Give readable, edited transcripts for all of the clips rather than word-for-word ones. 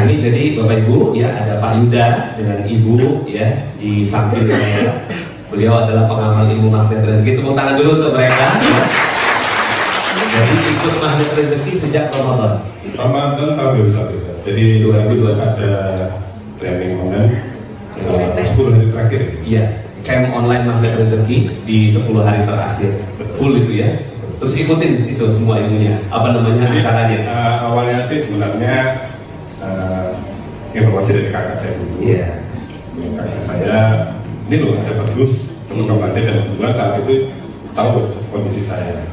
Nah ini jadi Bapak Ibu ya, ada Pak Yuda dengan Ibu ya di samping saya. Beliau adalah pengamal ilmu magnet rezeki. Tepuk tangan dulu untuk mereka. Ya. Jadi ikut magnet rezeki sejak Ramadan. Ramadan tahun 2021. Jadi 2021 ada training online 10 hari terakhir. Iya, camp online magnet rezeki di 10 hari terakhir. Full itu ya. Terus ikutin itu semua ilmunya. Apa namanya acaranya? Awalnya sih sebenarnya informasi dari kakak saya dulu. Iya. Kakak saya ini loh ada bagus untuk belajar, dan kebetulan saat itu tahu kondisi saya.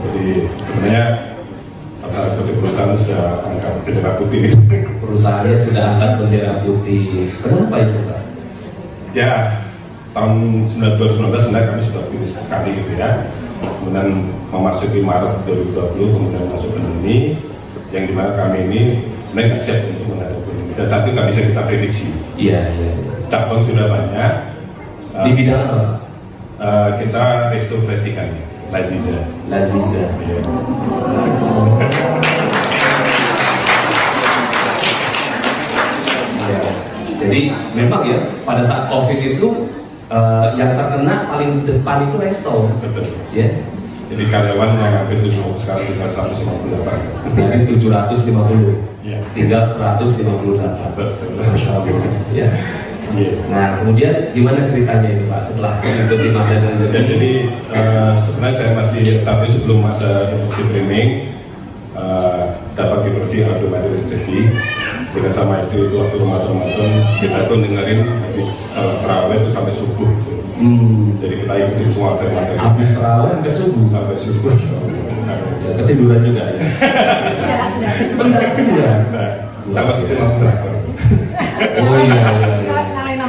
Jadi sebenarnya perusahaan sudah angkat bendera putih. Perusahaannya sudah angkat bendera putih. Kenapa itu Pak? Ya tahun 2019 sebenarnya kami sudah optimis sekali gitu ya. Kemudian memasuki Maret 2020 kemudian masuk pandemi, yang dimana kami ini sebenarnya nggak siap untuk menghadapi pandemi, dan saat itu nggak bisa kita prediksi. Iya. Cabang sudah banyak. Di bidang apa? Kita restorasikan Laziza. Iya. Ya. Jadi memang ya pada saat COVID itu yang terkena paling depan itu resto. Betul. Ya. Jadi karyawan yang hampir sekarang tinggal 158. Dari 750. Iya. Tinggal 158. Betul. Masya Allah. Ya. Iya. Nah kemudian gimana ceritanya ini Pak setelah mengikuti magnet rezeki? Ya, jadi sebenarnya saya masih sampai sebelum ada induksi training dapat induksi auto magnet rezeki. Sehingga sama istri itu waktu Ramadan kita tuh dengerin habis terawih itu sampai subuh. Jadi kita ikutin semua materi. Habis terawih sampai subuh. Sampai subuh. Ya, ketiduran juga ya. Benar ketiduran. Sama seperti nonton drakor. Oh iya.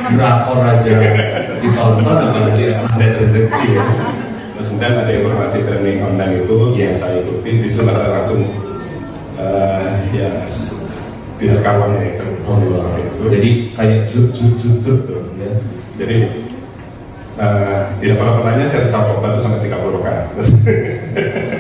Drakor aja ditonton apalagi magnet rezeki ya. Terus kemudian ada informasi training online itu yang saya ikuti, disitu saya langsung ya tidak kawannya ya. Jadi kayak jut ya. Jadi tidak pernah pernahnya saya sholat tobat itu sampai 30 rakaat.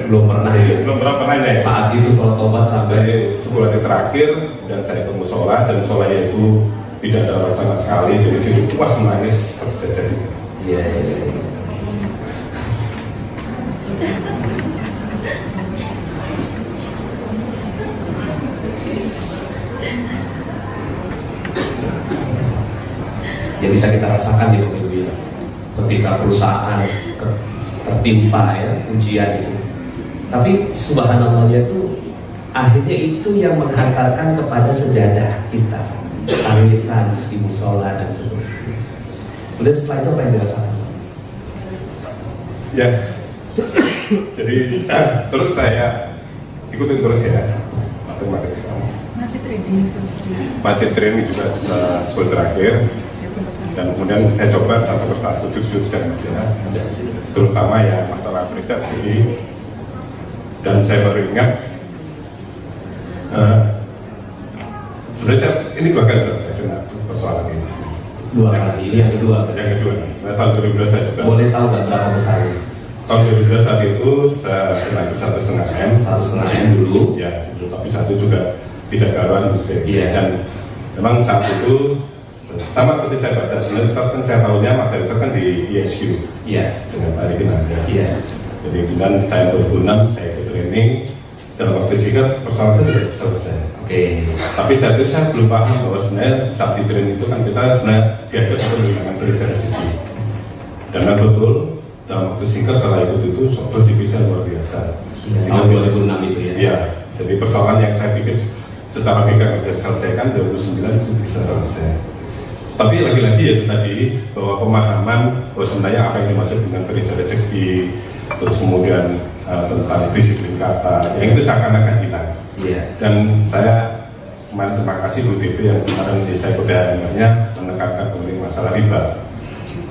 Belum pernah ya. Belum pernah pernahnya ya. Saat itu sholat tobat sampai 10 hari terakhir, dan saya ketemu sholat, dan sholatnya itu tidak ada orang sama sekali, jadi situ puas menangis seperti saya jadi. Iya. Yang bisa kita rasakan di mobil ketika perusahaan tertimpa ya ujian itu. Tapi subhanallahnya itu akhirnya itu yang menghantarkan kepada sejadah kita, tangisan di musola dan seterusnya. Kemudian setelah itu apa yang dirasakan? Ya, jadi terus saya ikutin terus ya matematik kamu. Masih training juga sekolah terakhir. Dan kemudian saya coba satu persatu jujur ya, terutama ya masalah persepsi. Dan saya baru ingat sebenarnya ini bahkan saya kena persoalan ini. Dua kali, ini yang kedua. Yang kedua, sebenarnya tahun 2012 saya juga. Boleh tahu nggak berapa besarnya? Tahun 2012 saat itu saya kena 1,5 M. 1,5 M dulu. Ya, tapi satu juga tidak karuan gitu. Iya. Dan memang saat itu sama seperti saya baca, sebenarnya kan saya tahunya materi saya kan di ISQ. Iya. Dengan Pak Ari Kinanda. Iya. Jadi kemudian tahun 2006 saya ikut training, dalam waktu singkat persoalan saya tidak selesai. Oke. Tapi saat itu saya belum paham bahwa sebenarnya saat di training itu kan kita sebenarnya diajak untuk menggunakan riset rezeki. Dan memang betul dalam waktu singkat setelah ikut itu rezeki saya luar biasa. Ya, tahun 2006 itu ya. Iya. Jadi persoalan yang saya pikir secara logika bisa diselesaikan 2009 itu bisa selesai. Tapi lagi-lagi ya itu tadi bahwa pemahaman bahwa sebenarnya apa yang dimaksud dengan riset rezeki, terus kemudian tentang disiplin kata, yang itu seakan-akan hilang. Iya. Dan saya kemarin terima kasih Bu TP yang kemarin saya koordinasinya menekankan mengenai masalah riba.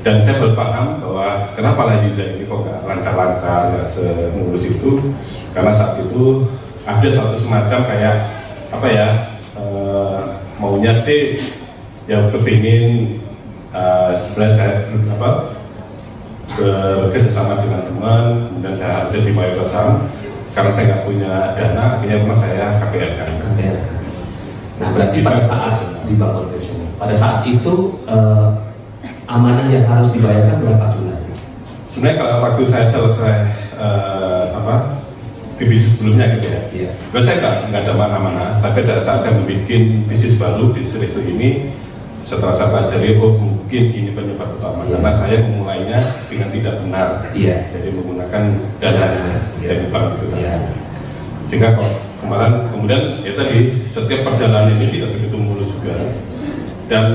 Dan saya baru paham bahwa kenapa Laziza ini kok nggak lancar-lancar, nggak semulus itu, karena saat itu ada suatu semacam kayak apa ya, maunya sih yang kepingin sebenarnya saya bekerjasama dengan teman, kemudian saya harus jadi mayoritas saham karena saya nggak punya dana, akhirnya rumah saya KPR kan. KPR. Nah berarti pada saat di bank konvensional, pada saat itu amanah yang harus dibayarkan berapa bulan? Sebenarnya kalau waktu saya selesai di bisnis sebelumnya gitu ya, Iya. sebenarnya saya nggak ada mana-mana, tapi pada saat saya membuat bisnis baru, bisnis resto ini, setelah saya pelajari, oh mungkin ini penyebab utama, Iya. karena saya memulainya dengan tidak benar, Iya. jadi menggunakan dana Iya. dari bank itu tadi. Iya. Sehingga kok kemudian ya tadi setiap perjalanan ini tidak begitu mulus juga, dan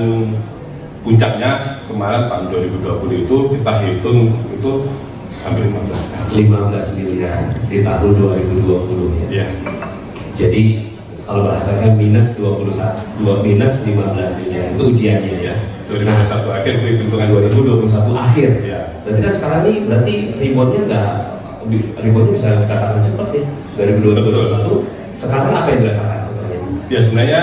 puncaknya kemarin tahun 2020 itu kita hitung itu hampir 15 kali. 15 miliar di tahun 2020 ya. Iya. Jadi kalau bahasa saya minus 15 miliar itu ujiannya ya. 2021 akhir itu hitungan 2021 akhir. Iya. Berarti kan sekarang ini berarti reboundnya bisa dikatakan cepat ya. 2021 sekarang apa yang dirasakan sebenarnya? Ya sebenarnya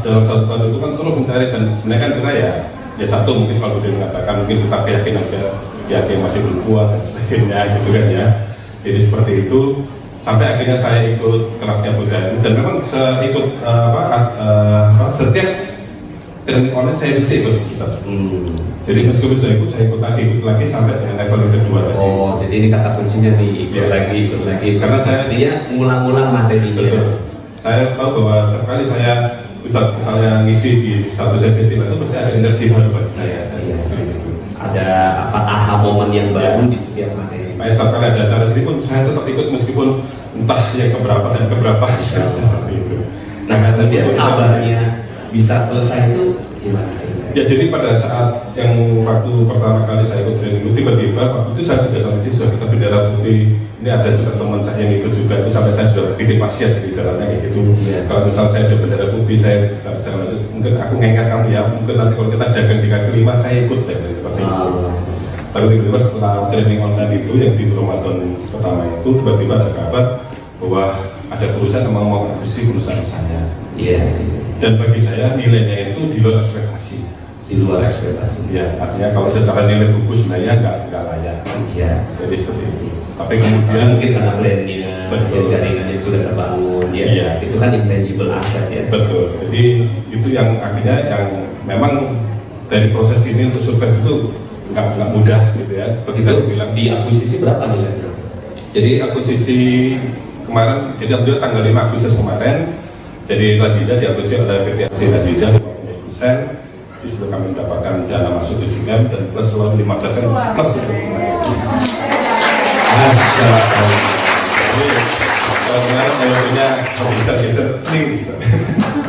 dalam satu tahun itu kan terus mencari, dan sebenarnya kan kita ya satu mungkin kalau dia mengatakan mungkin kita keyakinan masih belum kuat dan sebagainya gitu kan ya. Jadi seperti itu sampai akhirnya saya ikut kelasnya budaya, dan memang setiap training online saya bisa ikut kita. Jadi meskipun sudah ikut, saya ikut lagi sampai dengan level yang kedua tadi. Oh, jadi ini kata kuncinya nih, ikut Ya. lagi. Karena saya ngulang-ngulang materinya. betul. Saya tahu bahwa setiap kali saya misalnya ngisi di satu sesi itu pasti ada energi baru bagi saya. Iya. Seperti itu. Ada aha momen yang baru di setiap materi. Makanya setiap kali ada acara sini pun saya tetap ikut meskipun entah yang keberapa dan keberapa seperti itu. Nah, kemudian kabarnya bisa selesai itu gimana ceritanya? Ya jadi pada saat yang waktu pertama kali saya ikut training itu tiba-tiba waktu itu saya sudah sampai sini, sudah kita bendera putih. Ini ada juga teman saya yang ikut juga, itu sampai saya sudah bikin wasiat di dalamnya kayak gitu. Iya. Kalau misal saya ada bendera putih, saya nggak bisa lanjut. Mungkin aku ngengat kamu ya, mungkin nanti kalau kita dagang di kaki lima saya ikut, saya bilang seperti itu. Tapi tiba-tiba setelah training online itu yang di Ramadan pertama itu tiba-tiba ada kabar bahwa ada perusahaan yang mau akuisisi perusahaan saya. Iya. Dan bagi saya nilainya itu di luar ekspektasi. Di luar ekspektasi. Ya, artinya kalau secara nilai buku sebenarnya nggak layak. Iya. Jadi seperti itu. Tapi kemudian Mungkin karena brandnya, Betul. jaringan yang sudah terbangun, ya. Iya. Itu kan intangible asset ya. betul. Jadi itu yang akhirnya yang memang dari proses ini untuk survei itu nggak mudah gitu ya. Seperti Itu tadi bilang. di akuisisi berapa nilainya? Jadi akuisisi kemarin, jadi alhamdulillah tanggal 5 Agustus kemarin, jadi Ladija diakuisisi oleh PT AC Ladija 50%. Di situ kami mendapatkan dana masuk 7M dan plus loan 15% plus itu. Jadi kalau kemarin saya punya bisa geser nih.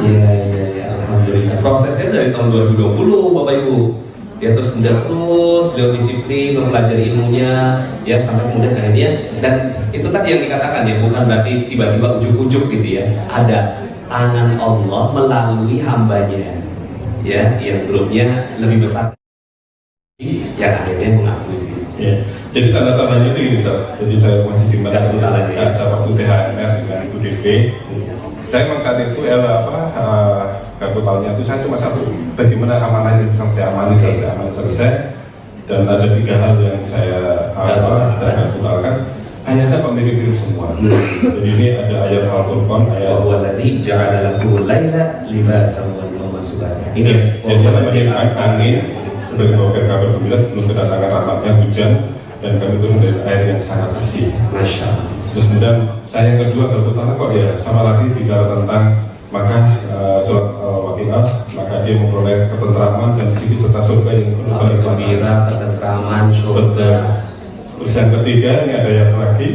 Iya, alhamdulillah. Prosesnya dari tahun 2020, Bapak Ibu. Ya terus beliau disiplin mempelajari ilmunya, ya sampai kemudian akhirnya, dan itu tadi yang dikatakan ya, bukan berarti tiba-tiba ujuk-ujuk gitu ya. Ada tangan Allah melalui hambanya, ya, yang grupnya lebih besar, yang akhirnya mengakuisisi. Ya. Jadi tanda-tandanya itu gini, Ustaz. Jadi saya masih simpan Tanda-tandanya. saya waktu THMR dengan Ibu DP. Saya memang saat itu kartu tahunnya itu saya cuma satu, bagaimana amanah ini bisa saya amani selesai. Dan ada 3 hal yang saya kalkulkan. Ayatnya kok mirip-mirip semua. Jadi ini ada ayat Al-Furqan, ayat Walladzi ja'ala lakumul laila libasan wan nawma subhanahu. ini jadi namanya angin sebagai bagian kabar gembira sebelum kedatangan rahmatnya hujan, dan kami turun dari air yang sangat bersih. Masya Allah. Terus kemudian saya yang kedua kalau utama kok ya sama lagi bicara tentang maka surat Al-Waqiah, maka dia memperoleh ketentraman dan di serta surga yang penuh Kabar kenikmatan. gembira, ketentraman, surga. Terus yang ketiga ini ada yang lagi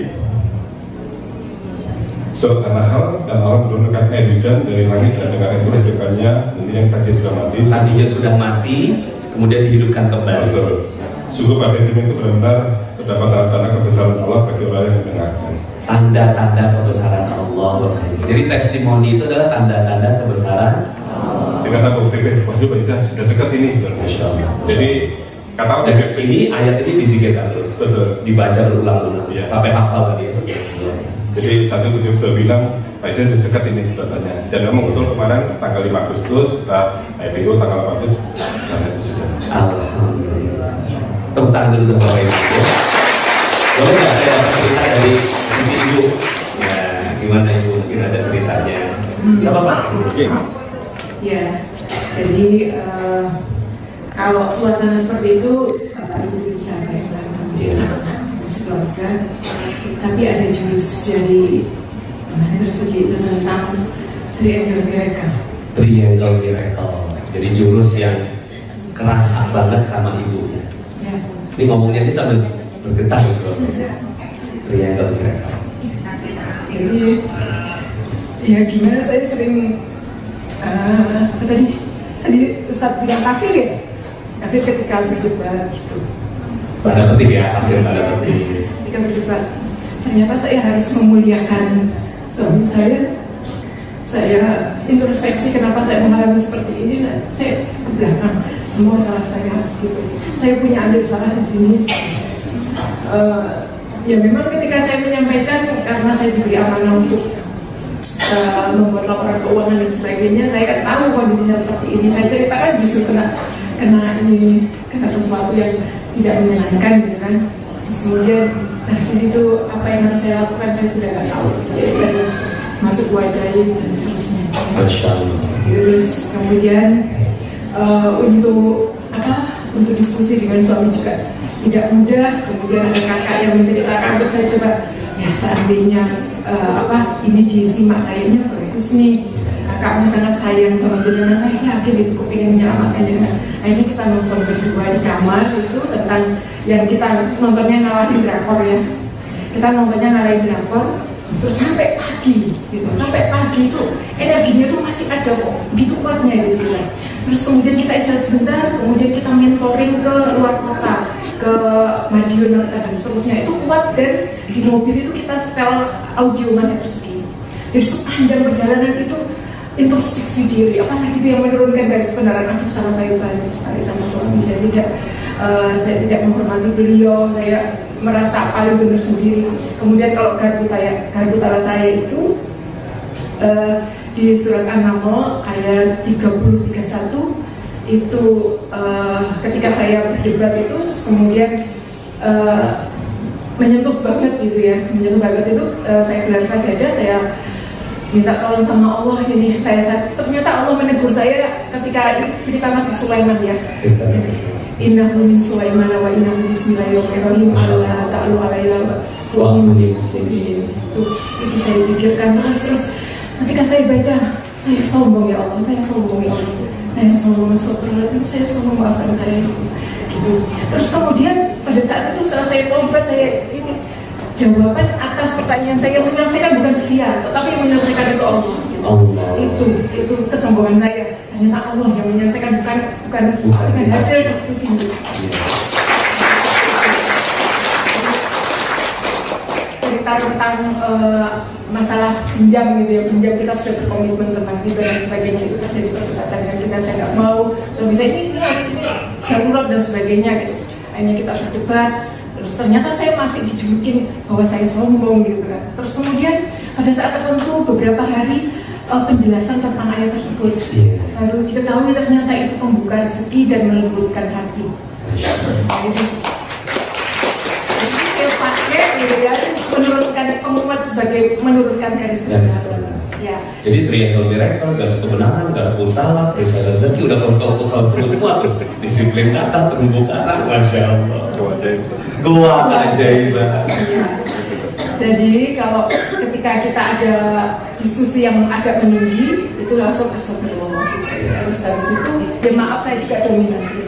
surat An-Nahl, dan Allah menurunkan air hujan dari langit dan dengan itu hidupkannya ini yang tadi sudah mati. Tadinya sudah mati, kemudian dihidupkan kembali. Betul. Sungguh pada ini itu benar-benar terdapat tanda-tanda kebesaran Allah bagi orang yang mendengarkan. Tanda-tanda kebesaran Allah. Jadi testimoni itu adalah tanda-tanda kebesaran. Jika tak bukti, wah coba sudah dekat ini. Masya Allah. Jadi kata Dan ini ayat ini dizikirkan terus, Betul. dibaca berulang-ulang Iya. sampai hafal tadi. Jadi saat itu sudah bilang Biden sudah dekat ini katanya. Dan memang betul kemarin tanggal 5 Agustus setelah IPO tanggal 8 Agustus, karena itu sudah. Alhamdulillah. Tepuk tangan dulu dong Bapak Ibu. Boleh nggak saya dapat cerita dari sisi Ibu? Ya, gimana Ibu? Mungkin ada ceritanya. Gak apa-apa. Ya, jadi kalau suasana seperti itu Bapak Ibu bisa bayangkan sekeluarga, tapi ada jurus dari mana tersegi itu tentang triangle miracle. Triangle miracle. Jadi jurus yang kerasa banget sama ibu. Ya. Ini ngomongnya ini sambil bergetar gitu. Triangle miracle. Jadi ya gimana, saya sering apa tadi Ustadz bilang kafir ya, kafir ketika berdebat gitu. Pada petik ya, kafir pada petik. Ketika berdebat, ternyata saya harus memuliakan suami saya introspeksi kenapa saya mengalami seperti ini. Saya ke belakang, semua salah saya gitu. Saya punya andil salah di sini. Ya memang ketika saya menyampaikan, karena saya diberi amanah untuk membuat laporan keuangan dan sebagainya, saya kan tahu kondisinya seperti ini. Saya ceritakan justru kena sesuatu yang tidak menyenangkan gitu kan. Terus kemudian, nah di situ apa yang harus saya lakukan saya sudah nggak tahu. Jadi dari masuk wajahin dan seterusnya. Masya Allah. Terus kemudian untuk diskusi dengan suami juga tidak mudah. Kemudian ada kakak yang menceritakan, terus saya coba ya seandainya ini disimak kayaknya bagus nih, kakaknya sangat sayang sama jenengan, saya yakin itu kepingin menyelamatkan jenengan. Akhirnya kita nonton berdua di kamar itu tentang yang kita nontonnya ngalahin drakor ya, kita nontonnya ngalahin drakor terus sampai pagi gitu, sampai pagi itu energinya tuh masih ada kok, begitu kuatnya gitu kan. Terus kemudian kita istirahat sebentar, kemudian kita mentoring ke luar kota, ke Madiun dan seterusnya, itu kuat. Dan di mobil itu kita setel audio mana persegi. Jadi sepanjang perjalanan itu introspeksi diri, apalagi itu yang menurunkan garis kebenaran. Aku salah saya banyak sekali sama suami, saya tidak menghormati beliau, saya merasa paling benar sendiri. Kemudian kalau garpu tala saya itu di surat An-Naml ayat 30-31 itu ketika saya berdebat itu, terus kemudian menyentuh banget gitu ya, saya gelar sajadah, saya minta tolong sama Allah ini. Ternyata Allah menegur saya ketika cerita Nabi Sulaiman ya. Innahu min Sulaiman wa innahu bismillahirrahmanirrahim alla ta'lu alayya wa itu saya pikirkan terus ketika saya baca, saya sombong ya Allah, saya sombong maafkan saya gitu. Terus kemudian pada saat itu setelah saya tobat, saya ini jawaban atas pertanyaan saya menyelesaikan bukan dia, tetapi yang menyelesaikan itu Allah gitu. Itu kesombongan saya. Ternyata Allah yang menyelesaikan, bukan dengan hasil diskusi gitu. Cerita tentang masalah pinjam gitu ya, pinjam kita sudah berkomitmen tentang riba dan sebagainya, itu terjadi perdebatan dengan kita, saya nggak mau, suami saya sini darurat dan sebagainya gitu. Akhirnya kita berdebat, terus ternyata saya masih dijulukin bahwa saya sombong gitu kan. Terus kemudian pada saat tertentu beberapa hari penjelasan tentang ayat tersebut baru diketahui ternyata itu membuka rezeki dan melembutkan hati. Jadi saya pakai gitu ya, menurunkan penguat sebagai menurunkan garis kebenaran. Ya. Jadi triangle miracle, garis kebenaran, garpu tala, perisai rezeki, udah kalau sebut semua tuh. Disiplin kata, terumbu karang, Masya Allah. Gua keajaiban. Jadi kalau ketika kita ada diskusi yang agak meninggi, itu langsung astagfirullah gitu. Terus habis itu, ya maaf saya juga dominasi.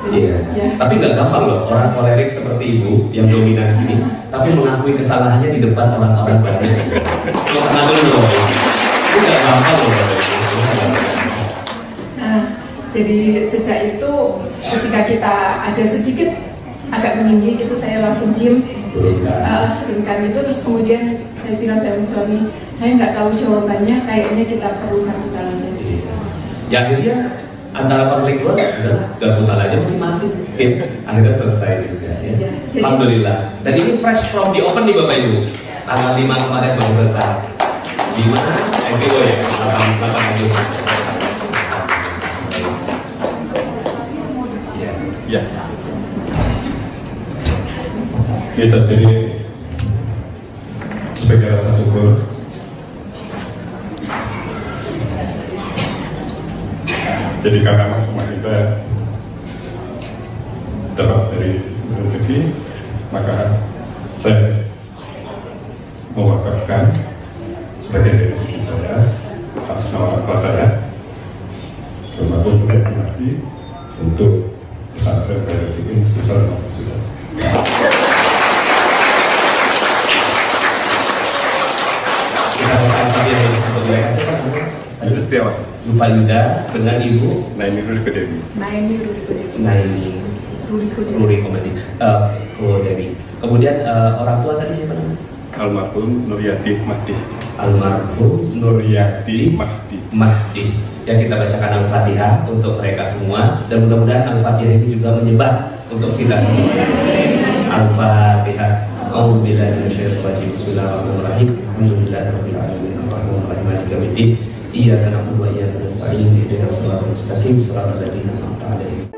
Iya. Ya. Tapi nggak gampang loh orang kolerik seperti ibu yang dominasi ini, tapi mengakui kesalahannya di depan orang-orang banyak. Lo pernah dulu loh. Itu nggak gampang loh. Nah, jadi sejak itu ketika kita ada sedikit agak meninggi gitu, saya langsung diem. Turunkan itu, terus kemudian saya bilang sama suami, saya nggak tahu jawabannya, kayaknya kita perlu garpu tala saja. Ya akhirnya antara konflik luar sudah garpu tala aja masing-masing. Akhirnya selesai juga ya. Alhamdulillah. Dan ini fresh from the open nih Bapak Ibu. Tanggal 5 kemarin baru selesai. 5 FPO ya, 8 Agustus. Ya. Kita jadi sebagai rasa syukur Jadi karena semakin saya dapat dari rezeki, maka saya mewakafkan sebagian dari rezeki saya atas nama orang tua saya, termasuk boleh mati untuk pesantren bayar rezeki sebesar 50 juta. Kita doakan saja untuk mereka siapa? Itu Setiawan, Lupa Yuda dengan Ibu Naini Ruli Kedewi. Naini Ruri Komedi Kodewi. Kemudian orang tua tadi siapa namanya? Almarhum Nuryadi Mahdi. Almarhum Nuryadi Mahdi. Mahdi. Ya, kita bacakan Al-Fatihah untuk mereka semua dan mudah-mudahan Al-Fatihah ini juga menyebar untuk kita semua. Al-Fatihah. Auzubillahi minasyaitonir rajim. Bismillahirrahmanirrahim. Alhamdulillahirabbil alamin. Arrahmanirrahim. Maliki yaumiddin. Iyyaka na'budu wa iyyaka nasta'in. Ihdinas siratal mustaqim. Shiratal ladzina an'amta 'alaihim.